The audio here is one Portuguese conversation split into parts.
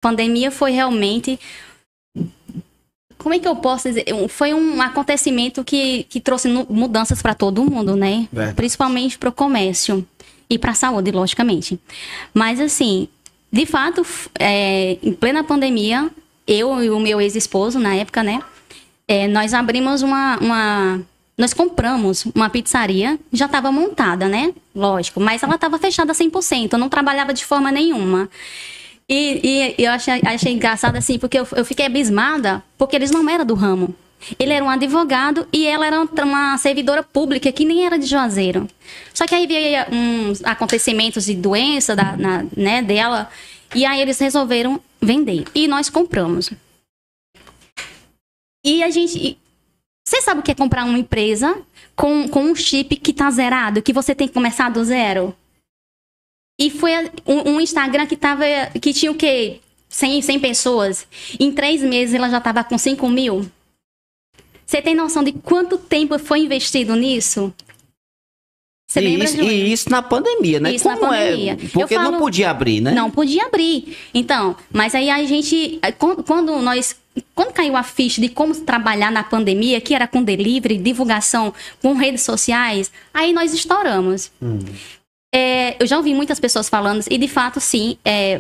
Pandemia foi realmente... Como é que eu posso dizer? Foi um acontecimento que trouxe mudanças para todo mundo, né? Verdade. Principalmente para o comércio e para a saúde, logicamente. Mas, assim, de fato, em plena pandemia, eu e o meu ex-esposo, na época, né? Nós abrimos nós compramos uma pizzaria, já estava montada, né? Lógico, mas ela estava fechada 100%, eu não trabalhava de forma nenhuma. E eu achei engraçado assim, porque eu fiquei abismada, porque eles não eram do ramo. Ele era um advogado e ela era uma servidora pública que nem era de Juazeiro. Só que aí veio uns acontecimentos de doença né, dela, e aí eles resolveram vender. E nós compramos. E a gente... Você sabe o que é comprar uma empresa com um chip que tá zerado, que você tem que começar do zero? E foi um Instagram que tinha o quê? 100 pessoas. Em 3 meses ela já estava com 5 mil. Você tem noção de quanto tempo foi investido nisso? Você lembra, Júnior? E isso na pandemia, né? Isso na pandemia. Porque não podia abrir, né? Não podia abrir. Então, mas aí a gente... Quando caiu a ficha de como trabalhar na pandemia, que era com delivery, divulgação, com redes sociais, aí nós estouramos. Eu já ouvi muitas pessoas falando, e de fato, sim,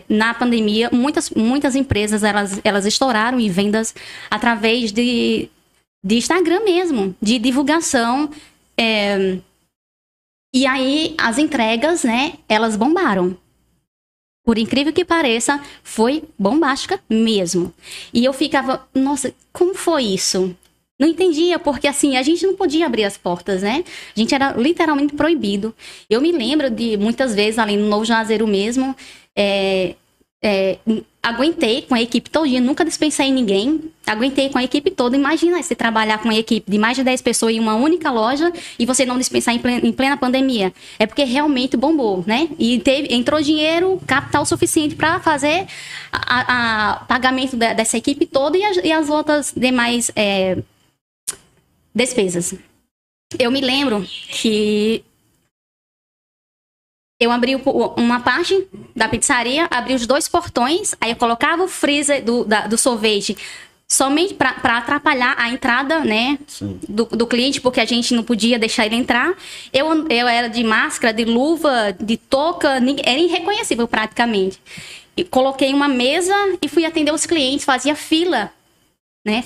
na pandemia, muitas empresas, elas estouraram em vendas através de Instagram mesmo, de divulgação. E aí, as entregas, né, elas bombaram. Por incrível que pareça, foi bombástica mesmo. E eu ficava, nossa, como foi isso? Não entendia, porque assim, a gente não podia abrir as portas, né? A gente era literalmente proibido. Eu me lembro de muitas vezes, ali no Novo Juazeiro mesmo, aguentei com a equipe todinha, nunca dispensei ninguém, aguentei com a equipe toda. Imagina você trabalhar com uma equipe de mais de 10 pessoas em uma única loja e você não dispensar em plena pandemia. É porque realmente bombou, né? E entrou dinheiro, capital suficiente para fazer a pagamento dessa equipe toda e as outras demais despesas. Eu me lembro que eu abri uma parte da pizzaria, abri os 2 portões, aí eu colocava o freezer do sorvete somente para atrapalhar a entrada, né, do cliente, porque a gente não podia deixar ele entrar. Eu era de máscara, de luva, de touca, era irreconhecível praticamente. E coloquei uma mesa e fui atender os clientes, fazia fila, né,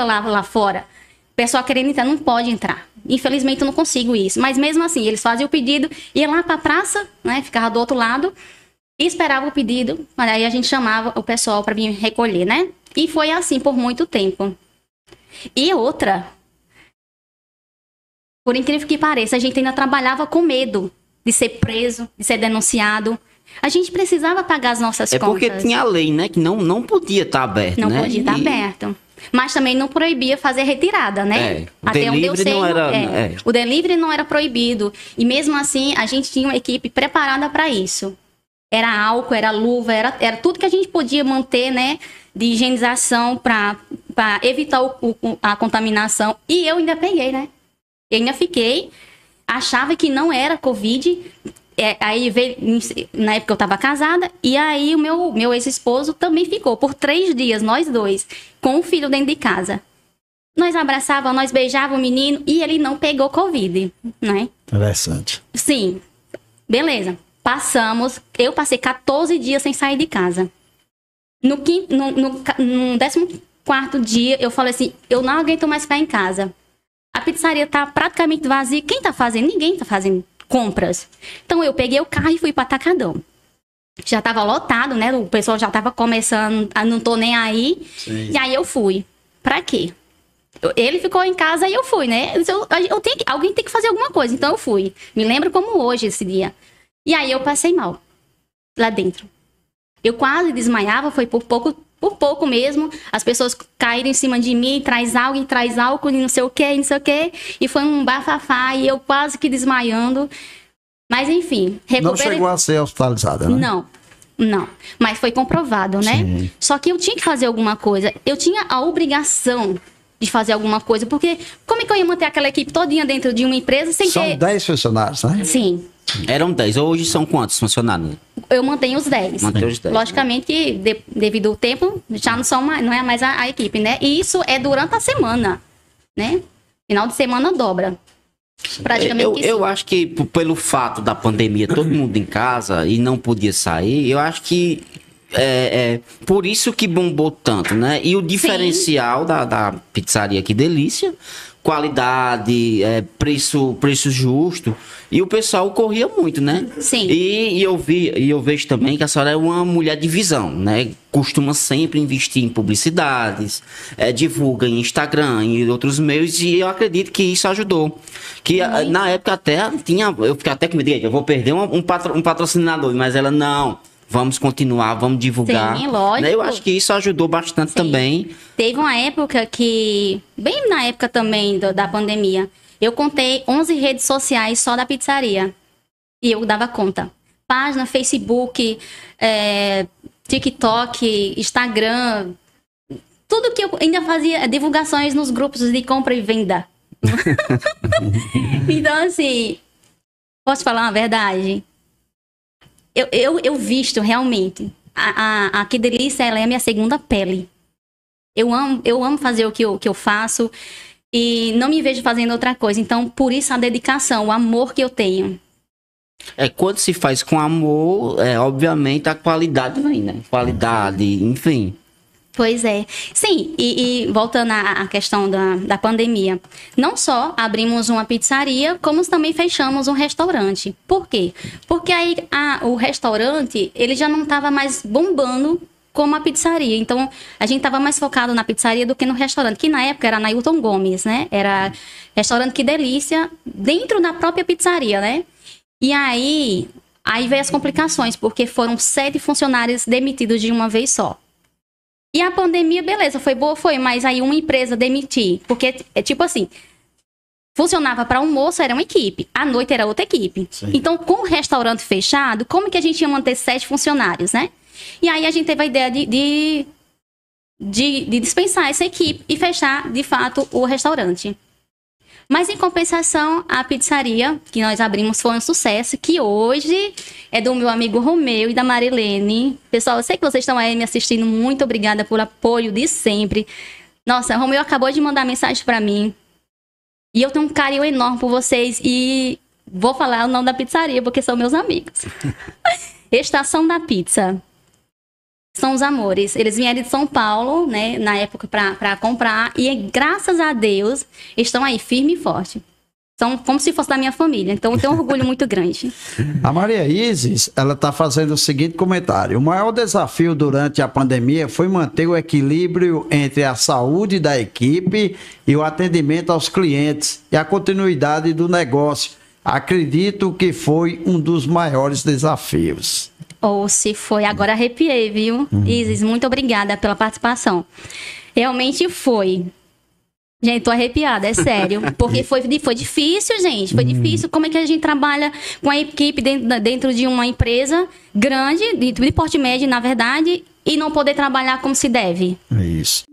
lá fora. O pessoal querendo entrar, não pode entrar. Infelizmente, eu não consigo isso. Mas mesmo assim, eles faziam o pedido, ia lá para a praça, né? Ficava do outro lado e esperava o pedido. Aí a gente chamava o pessoal para vir recolher, né? E foi assim por muito tempo. E outra, por incrível que pareça, a gente ainda trabalhava com medo de ser preso, de ser denunciado. A gente precisava pagar as nossas contas. Porque tinha a lei, né? Que não podia estar aberto, não né? Podia estar aberto. Mas também não proibia fazer retirada, né? O até onde eu sei, não era, o delivery não era proibido. E mesmo assim, a gente tinha uma equipe preparada para isso. Era álcool, era luva, era tudo que a gente podia manter, né? De higienização para evitar a contaminação. E eu ainda peguei, né? Eu ainda fiquei, achava que não era Covid. Aí veio, na época eu estava casada, e aí o meu ex-esposo também ficou por 3 dias, nós dois, com o filho dentro de casa. Nós abraçávamos, nós beijávamos o menino e ele não pegou Covid, né? Interessante. Sim, beleza. Eu passei 14 dias sem sair de casa. No 14º dia, eu falei assim, eu não aguento mais ficar em casa. A pizzaria tá praticamente vazia, quem tá fazendo? Ninguém tá fazendo compras. Então eu peguei o carro e fui para Atacadão. Já estava lotado, né? O pessoal já estava começando a não tô nem aí. Sim. E aí eu fui. Para quê? Ele ficou em casa e eu fui, né? Alguém tem que fazer alguma coisa. Então eu fui. Me lembro como hoje esse dia. E aí eu passei mal lá dentro. Eu quase desmaiava, foi por pouco mesmo. As pessoas caíram em cima de mim, traz álcool, e não sei o quê. E foi um bafafá, e eu quase que desmaiando. Mas enfim, recuperei. Não chegou a ser hospitalizada, né? Não. Mas foi comprovado, né? Sim. Só que eu tinha que fazer alguma coisa. Eu tinha a obrigação de fazer alguma coisa. Porque como é que eu ia manter aquela equipe todinha dentro de uma empresa sem ter... São 10 funcionários, né? Sim. Eram 10. Hoje são quantos funcionários? Eu mantenho os 10. Mantém os 10. Logicamente que, devido ao tempo, já não é mais a equipe, né? E isso é durante a semana, né? Final de semana dobra. Praticamente eu acho que pelo fato da pandemia, todo mundo em casa e não podia sair, eu acho que por isso que bombou tanto, né? E o diferencial da pizzaria aqui, Delícia, qualidade, preço justo, e o pessoal corria muito, né? Sim. E eu vejo também que a senhora é uma mulher de visão, né? Costuma sempre investir em publicidades, divulga em Instagram, em outros meios, e eu acredito que isso ajudou. Que na época eu fiquei até com medo, eu vou perder um patrocinador, mas ela não. Vamos continuar, vamos divulgar. Sim, lógico. Eu acho que isso ajudou bastante também. Teve uma época que, bem na época também da pandemia, eu contei 11 redes sociais só da pizzaria. E eu dava conta. Página, Facebook, TikTok, Instagram. Tudo que eu ainda fazia divulgações nos grupos de compra e venda. Então, assim, posso falar uma verdade? Eu visto realmente. A Que Delícia, ela é a minha segunda pele. Eu amo fazer o que eu faço e não me vejo fazendo outra coisa. Então, por isso a dedicação, o amor que eu tenho. Quando se faz com amor, obviamente a qualidade vem, né? Qualidade, enfim. Pois é. Sim, e voltando à questão da pandemia, não só abrimos uma pizzaria, como também fechamos um restaurante. Por quê? Porque aí o restaurante, ele já não estava mais bombando como a pizzaria. Então, a gente estava mais focado na pizzaria do que no restaurante, que na época era na Hilton Gomes, né? Era restaurante Que Delícia, dentro da própria pizzaria, né? E aí veio as complicações, porque foram 7 funcionários demitidos de uma vez só. E a pandemia, beleza, foi boa, mas aí uma empresa demitir, porque tipo assim, funcionava para almoço, era uma equipe, à noite era outra equipe. Sim. Então, com o restaurante fechado, como que a gente ia manter 7 funcionários, né? E aí a gente teve a ideia de dispensar essa equipe e fechar, de fato, o restaurante. Mas, em compensação, a pizzaria que nós abrimos foi um sucesso, que hoje é do meu amigo Romeu e da Marilene. Pessoal, eu sei que vocês estão aí me assistindo. Muito obrigada pelo apoio de sempre. Nossa, Romeu acabou de mandar mensagem para mim. E eu tenho um carinho enorme por vocês. E vou falar o nome da pizzaria, porque são meus amigos. Estação da Pizza. São os amores. Eles vieram de São Paulo, né, na época, para comprar. E, graças a Deus, estão aí firme e forte. São como se fosse da minha família. Então, eu tenho um orgulho muito grande. A Maria Isis, ela está fazendo o seguinte comentário. O maior desafio durante a pandemia foi manter o equilíbrio entre a saúde da equipe e o atendimento aos clientes e a continuidade do negócio. Acredito que foi um dos maiores desafios. Ou se foi, agora arrepiei, viu? Isis, muito obrigada pela participação. Realmente foi. Gente, tô arrepiada, é sério. Porque foi difícil, gente. Foi difícil. Como é que a gente trabalha com a equipe dentro de uma empresa grande, de porte médio, na verdade, e não poder trabalhar como se deve? É isso.